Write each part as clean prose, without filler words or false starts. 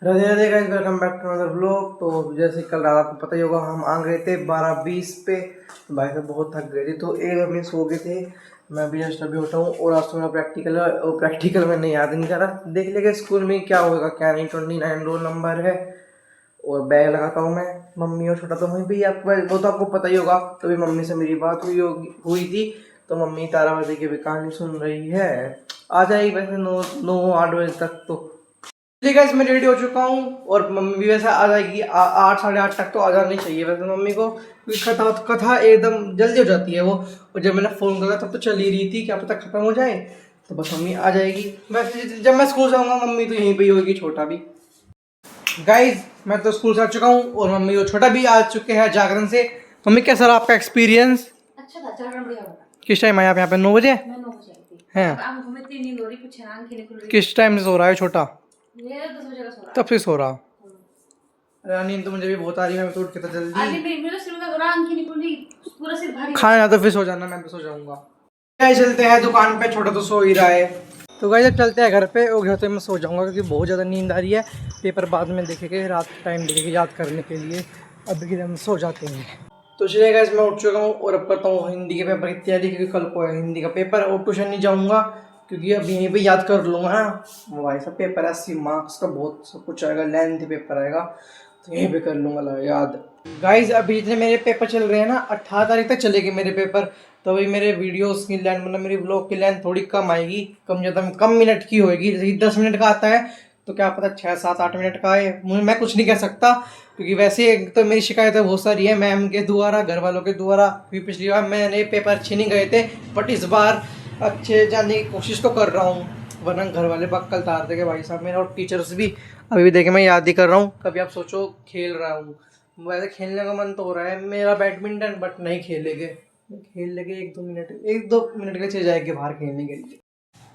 Radhe Radhe guys, welcome back to another vlog. तो जैसे कल रात आपको पता ही होगा, हम आ गए थे 12:20 पे। तो भाई साहब बहुत थक गए थे, तो एक बजे सो गए थे। मैं भी जस्ट अभी उठा हूँ और आज तो मेरा प्रैक्टिकल है और प्रैक्टिकल मैंने याद नहीं करा। देख लेंगे स्कूल में क्या होगा क्या नहीं। 29 रोल नंबर है और बैग लगाता हूँ मैं। मम्मी और छोटा तो वहीं भी, आपको वो तो आपको पता ही होगा। तो भी मम्मी से मेरी बात हुई थी, तो मम्मी तारावती की भी कहानी सुन रही है। आ जाएगी वैसे 9-8 बजे तक। तो चलिए गाइस, मैं रेडी हो चुका हूँ और मम्मी भी वैसे आ जाएगी 8 साढ़े 8 तक। तो आ जानी चाहिए वैसे मम्मी को, क्योंकि कथा कथा एकदम जल्दी हो जाती है वो। और जब मैंने फ़ोन करा तब तो चल ही रही थी, क्या पता ख़त्म हो जाए। तो बस मम्मी आ जाएगी। वैसे जब मैं स्कूल जाऊँगा मम्मी तो यहीं पे ही होगी, छोटा भी। गाइज मैं तो स्कूल से आ चुका हूँ और मम्मी और छोटा भी आ चुके हैं जागरण से। मम्मी कैसा रहा आपका एक्सपीरियंस? अच्छा था, जागरण बढ़िया था। किस टाइम आया आप यहाँ पे? 9 बजे? मैं 9 बजे आई थी। हैं? किस टाइम से सो रहा है छोटा? ये 10 बजे का सो रहा। तब से सो रहा। अरे नींद तो मुझे भी बहुत आ रही है, मैं तो उठ के तो जल्दी। मेरा सिर का दौरान आंखें निकल रही, पूरा सिर भारी। खाना तो फिर सो जाना, मैं भी सो जाऊंगा। चलते हैं दुकान पे, छोटा तो सो ही रहा है। तो गाइस जब चलते हैं घर पे, और घर पे मैं सो जाऊंगा क्योंकि बहुत ज़्यादा नींद आ रही है। पेपर बाद में देखेंगे, रात के टाइम देखेंगे याद करने के लिए। अभी के हम सो जाते हैं। तो चलिए गाइस, मैं उठ चुका हूँ और अब करता हूँ हिंदी के पेपर की तैयारी, क्योंकि कल को है हिंदी का पेपर और ट्यूशन नहीं जाऊँगा, क्योंकि अब यहीं पे याद कर लूँगा ना। वो भाई सब पेपर 80 मार्क्स का बहुत सब कुछ आएगा, लेंथ पेपर आएगा, तो यहीं पे कर लूँगा याद। गाइज अभी जितने मेरे पेपर चल रहे हैं ना, 18 तारीख तक चलेंगे मेरे पेपर। तो अभी मेरे वीडियोस की लेंथ, मतलब मेरी ब्लॉग की लेंथ थोड़ी कम आएगी, कम ज़्यादा कम मिनट की होएगी। जैसे 10 मिनट का आता है तो क्या पता 6-7-8 मिनट का आए, मैं कुछ नहीं कह सकता। क्योंकि वैसे एक तो मेरी शिकायतें बहुत सारी है मैम के द्वारा, घर वालों के द्वारा। क्योंकि पिछली बार मैंने पेपर अच्छे नहीं गए थे, बट इस बार अच्छे जाने की कोशिश तो कर रहा हूँ। वरना घर वाले बक्कल तार देंगे भाई साहब मेरा, और टीचर्स भी। अभी भी देखे मैं याद ही कर रहा हूँ, कभी आप सोचो खेल रहा हूँ। वैसे खेलने का मन तो हो रहा है मेरा बैडमिंटन, बट नहीं खेलेंगे। खेल लेंगे 1-2 मिनट के चले जाएंगे बाहर खेलने के लिए।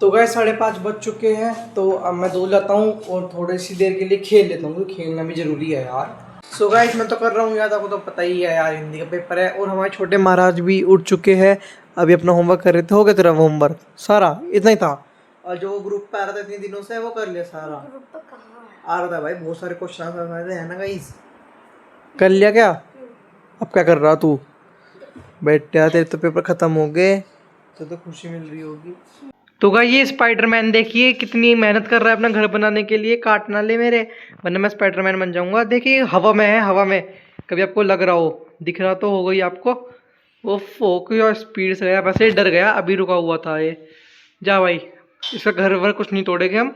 तो गए 5:30 बज चुके हैं, तो अब मैं दूर जाता हूँ और थोड़ी सी देर के लिए खेल लेता हूँ, क्योंकि खेलना भी जरूरी है यार। सो गाइस मैं तो कर रहा हूँ याद, आपको तो पता ही है यार, हिंदी का पेपर है और हमारे छोटे महाराज भी उठ चुके हैं। अभी अपना होमवर्क कर रहे थे। हो गया तेरा होमवर्क सारा? इतना ही था? और जो ग्रुप पे आ रहा था इतने दिनों से, वो कर लिया सारा? आ रहा था भाई, बहुत सारे क्वेश्चन है ना गाइस। कर लिया क्या? अब क्या कर रहा तू? बैठ यार, तेरे तो पेपर खत्म हो गए, तो खुशी मिल रही होगी। तो गाइस ये स्पाइडरमैन देखिए कितनी मेहनत कर रहा है अपना घर बनाने के लिए। काट ना ले मेरे, वरना मैं स्पाइडरमैन बन जाऊंगा। देखिए हवा में है, हवा में। कभी आपको लग रहा हो, दिख रहा तो हो गई आपको। वो फोक और स्पीड से गया, वैसे ही डर गया, अभी रुका हुआ था ये। जा भाई, इसका घर वर कुछ नहीं तोड़ेंगे हम।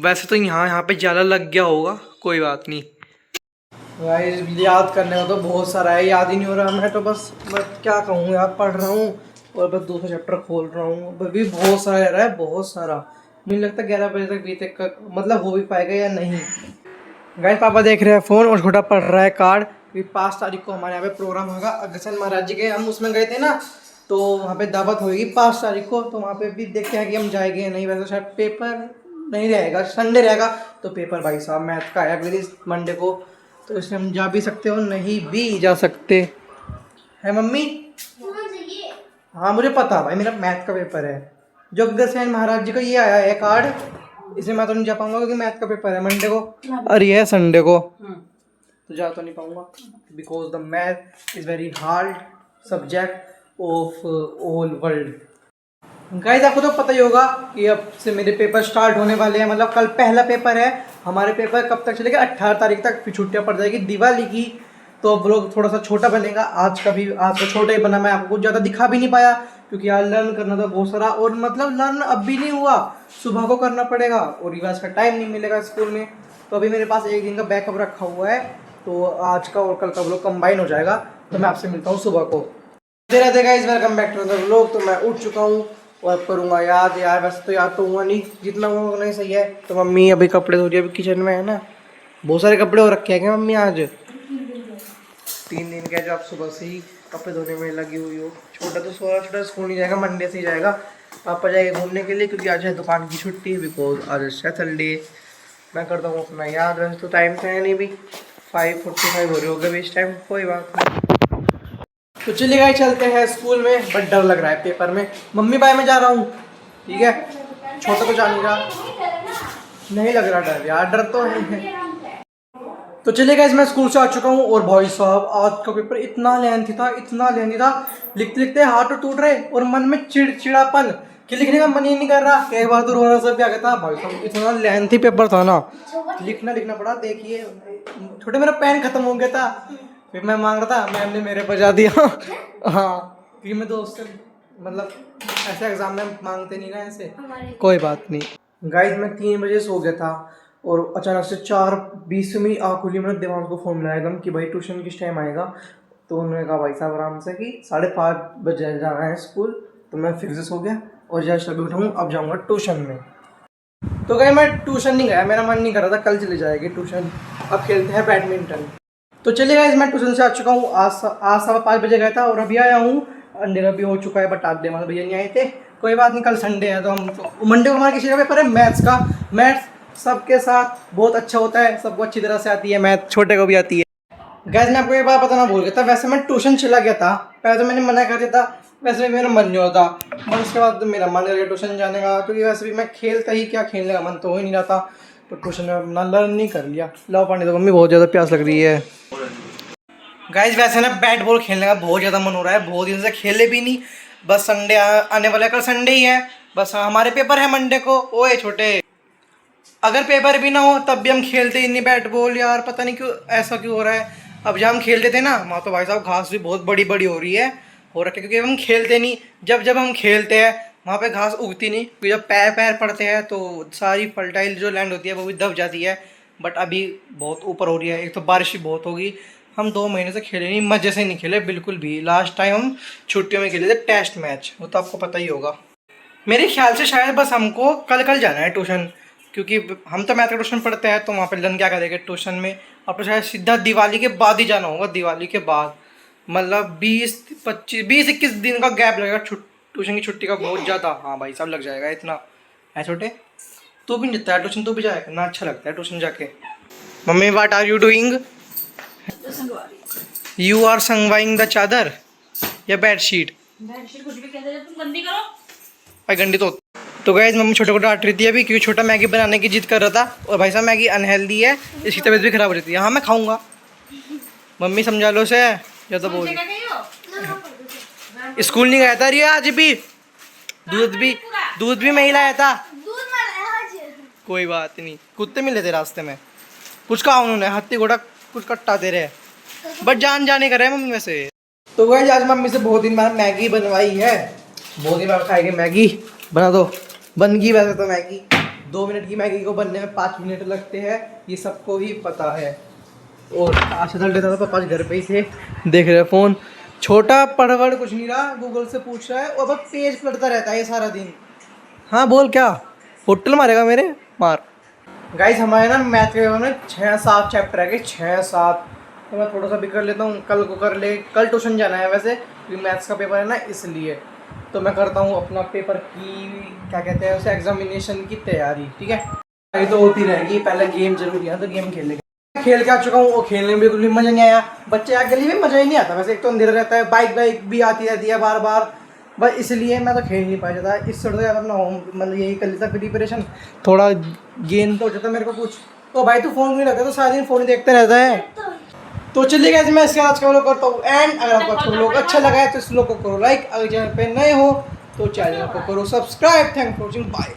वैसे तो यहाँ पे जाला लग गया होगा, कोई बात नहीं। गाइस याद करने को तो बहुत सारा है, याद ही नहीं हो रहा। मैं तो बस मैं क्या कहूँ यार, पढ़ रहा हूँ और बस दूसरा चैप्टर खोल रहा हूँ। अभी बहुत सारा रहा है, बहुत सारा। मुझे लगता है 11 बजे तक बीते का मतलब हो भी पाएगा या नहीं। गाइस पापा देख रहे हैं फ़ोन और छोटा पढ़ रहा है कार्ड। 5 तारीख को हमारे यहाँ पे प्रोग्राम होगा अग्रसेन महाराज जी के, हम उसमें गए थे ना, तो वहाँ पे दावत होगी 5 तारीख को। तो वहाँ पे भी देखते हैं कि हम जाएंगे या नहीं। वैसे शायद पेपर नहीं रहेगा, संडे रहेगा। तो पेपर भाई साहब मैथ का है अगले मंडे को, तो इसमें हम जा भी सकते हो, नहीं भी जा सकते है मम्मी। हाँ मुझे पता भाई, मेरा मैथ का पेपर है। जो अग्रसेन महाराज जी का ये आया है कार्ड, इसमें मैं तो नहीं जा पाऊंगा क्योंकि मैथ का पेपर है मंडे को, और ये है संडे को। तो जा तो नहीं पाऊंगा, because the math is very hard subject of all world. Guys आपको तो पता ही होगा कि अब से मेरे पेपर स्टार्ट होने वाले हैं। मतलब कल पहला पेपर है हमारे। पेपर कब तक चलेगा? 18 तारीख तक, फिर छुट्टियां पड़ जाएगी दिवाली की। तो अब लोग थोड़ा सा छोटा बनेगा। आज तो छोटा ही बना, मैं आपको कुछ ज़्यादा दिखा भी नहीं पाया क्योंकि यार लर्न करना था बहुत सारा। और मतलब लर्न अब भी नहीं हुआ, सुबह को करना पड़ेगा और रिवाज का टाइम नहीं मिलेगा स्कूल में। तो अभी मेरे पास एक दिन का बैकअप रखा हुआ है, तो आज का और कल का व्लॉग कंबाइन हो जाएगा। तो मैं आपसे मिलता हूँ सुबह को। Radhe guys, welcome back to another vlog. तो मैं उठ चुका हूँ और करूँगा याद। यार वैसे तो याद तो हुआ नहीं, जितना हुआ नहीं सही है। तो मम्मी अभी कपड़े धो रही है, अभी किचन में है ना। बहुत सारे कपड़े हो रखे हैं क्या मम्मी आज? 3 दिन के जो आप सुबह से ही कपड़े धोने में लगी हुई हो। छोटा तो छोटा स्कूल नहीं जाएगा, मंडे से ही जाएगा। पापा जाएंगे घूमने के लिए क्योंकि आज है दुकान की छुट्टी, बिकॉज आज सैटरडे। मैं करता हूँ अपना याद। वैसे तो टाइम तो है नहीं, भी 5:45 हो रहे हो गए इस टाइम, कोई बात नहीं। तो चलिए गाइस चलते हैं स्कूल में, बट डर लग रहा है पेपर में। मम्मी बाय मैं जा रहा हूँ, ठीक है। छोटा तो जा नहीं रहा, नहीं लग रहा डर यार, डर तो है। तो चलिए गाइस मैं स्कूल से आ चुका हूँ और भाई साहब आज का पेपर इतना लेंथी था, लिखते लिखते हाथ टूट रहे और मन में चिड़चिड़ापन कि लिखने का मन ही नहीं कर रहा। एक बार तो रोना सब भी आ गया था भाई साहब, इतना लेंथी पेपर था ना, लिखना पड़ा। देखिए छोटे मेरा पेन खत्म हो गया था, फिर मैं मांग रहा था, मैम ने मेरे पर जा दिया। हाँ क्योंकि मैं दोस्त मतलब ऐसे एग्जाम में मांगते नहीं ना ऐसे, कोई बात नहीं। गाइस मैं 3 बजे सो गया था और अचानक से 4:20 में आँख खुली। मैंने दिमाग को फ़ोन मिलाया एकदम कि भाई ट्यूशन किस टाइम आएगा। तो उन्होंने कहा भाई साहब आराम से कि 5:30 बजे जाना है स्कूल। तो मैं फिर से सो गया और जैसे अभी उठाऊँ अब जाऊँगा ट्यूशन में। तो गए मैं ट्यूशन नहीं गया, मेरा मन नहीं कर रहा था, कल चले जाएगी ट्यूशन, अब खेलते हैं बैडमिंटन। तो चलिए गाइस मैं ट्यूशन से आ चुका हूँ, आज 5:15 बजे गया था और अभी आया हूँ। अंधेरा भी हो चुका है बट आज देवान भैया नहीं आए थे, कोई बात नहीं, कल संडे है तो हम मंडे को हमारा किसी का पेपर है मैथ्स का। मैथ्स सबके साथ बहुत अच्छा होता है, सबको अच्छी तरह से आती है, मैथ छोटे को भी आती है। गाइस मैं आपको एक बात बताना भूल गया था, वैसे मैं ट्यूशन चला गया था, पहले तो मैंने मना कर दिया था, वैसे भी मेरा मन नहीं होता, पर उसके बाद तो मेरा मन कर गया ट्यूशन जाने का, क्योंकि वैसे भी मैं खेलता ही क्या, खेलने का मन तो हो ही नहीं रहा था। तो ट्यूशन में अपना लर्न नहीं कर लिया। लाओ पानी दो मम्मी, बहुत ज़्यादा प्यास लग रही है। गाइस वैसे ना बैट बॉल खेलने का बहुत ज़्यादा मन हो रहा है, बहुत दिन से खेले भी नहीं, बस संडे आने वाला है, कल संडे ही है, बस हमारे पेपर है मंडे को। ओए छोटे, अगर पेपर भी ना हो तब भी हम खेलते ही नहीं बैट बॉल यार, पता नहीं क्यों ऐसा क्यों हो रहा है। अब जब हम खेलते थे ना वहाँ तो भाई साहब घास भी बहुत बड़ी बड़ी हो रखी है, क्योंकि हम खेलते नहीं, जब हम खेलते हैं वहाँ पे घास उगती नहीं, क्योंकि जब पैर पड़ते हैं तो सारी फर्टाइल जो लैंड होती है वो भी दब जाती है। बट अभी बहुत ऊपर हो रही है, एक तो बारिश भी बहुत होगी। हम 2 महीने से खेले नहीं, मज़े से नहीं खेले बिल्कुल भी। लास्ट टाइम हम छुट्टियों में खेले थे टेस्ट मैच, वो तो आपको पता ही होगा। मेरे ख्याल से शायद बस हमको कल जाना है ट्यूशन, क्योंकि हम तो मैथ का ट्यूशन पढ़ते हैं, तो वहाँ पे लर्न क्या करेंगे ट्यूशन में। अब तो शायद सीधा दिवाली के बाद ही जाना होगा, दिवाली के बाद, मतलब 20-21 दिन का गैप लगेगा ट्यूशन की छुट्टी का, बहुत ज़्यादा। हाँ भाई सब लग जाएगा इतना है। छोटे तू भी नहीं जाता है ट्यूशन, तू भी जाएगा ना, अच्छा लगता है ट्यूशन जाके। Mummy what are you doing? You are संगवाइंग द चादर या बेडशीट? कुछ भी कहते हैं, तुम गंदी करो भाई, गंदी तो गाइस मम्मी छोटे को डांट रही थी अभी, क्योंकि छोटा मैगी बनाने की जिद कर रहा था, और भाई साहब मैगी अनहेल्दी है, इसकी तबीयत भी खराब हो जाती है। हाँ मैं खाऊंगा, मम्मी समझा लो से ज़्यादा बोल। स्कूल नहीं गया था रिया आज भी, दूध भी मैं ही लाया था। कोई बात नहीं, कुत्ते मिले थे रास्ते में, कुछ कहा उन्होंने, हाथी घोड़ा कुछ कट्टा दे रहे, बट जाने कर रहे हैं मम्मी वैसे। तो गाइस आज मम्मी से बहुत दिन बाद मैगी बनवाई है, बहुत दिन बाद खाएंगे मैगी। बना दो, बन गई वैसे तो मैगी, 2 मिनट की मैगी को बनने में 5 मिनट लगते हैं, ये सबको ही पता है। और आज संडे था तो पापा घर पे ही थे, देख रहे फ़ोन। छोटा पढ़ कुछ नहीं रहा, गूगल से पूछ रहा है और बस पेज पढ़ता रहता है ये सारा दिन। हाँ बोल क्या, होटल मारेगा मेरे मार। गाइस हमारे ना मैथ के पेपर में 6-7 चैप्टर है, 6-7, तो मैं थोड़ा सा भी कर लेता हूँ, कल को कर ले। कल ट्यूशन जाना है वैसे, क्योंकि मैथ्स का पेपर है ना इसलिए। तो मैं करता हूँ अपना पेपर की क्या कहते हैं उसे, एग्जामिनेशन की तैयारी, ठीक है। ये तो होती रहेगी, पहले गेम जरूरी है तो गेम खेल के आ चुका हूँ, वो खेलने में बिल्कुल भी मज़ा नहीं आया। बच्चे आगे लिए भी मज़ा ही नहीं आता वैसे, एक तो अंधेरा रहता है, बाइक भी आती रहती है बार बार, बस इसलिए मैं तो खेल नहीं पाया जाता। इससे तो ज़्यादा अपना होम मतलब यही कर लेता प्रिपरेशन, थोड़ा गेम तो हो जाता मेरे को कुछ। तो भाई तू फ़ोन नहीं रखता तो सारा दिन फ़ोन ही देखते रहता है। तो चलिए गाइस मैं इसके आज का व्लॉग करता हूँ एंड। अगर आपको अच्छा व्लॉग अच्छा लगा है तो इस व्लॉग को करो लाइक, अगर चैनल पे नए हो तो चैनल को करो subscribe. Thank for watching, bye.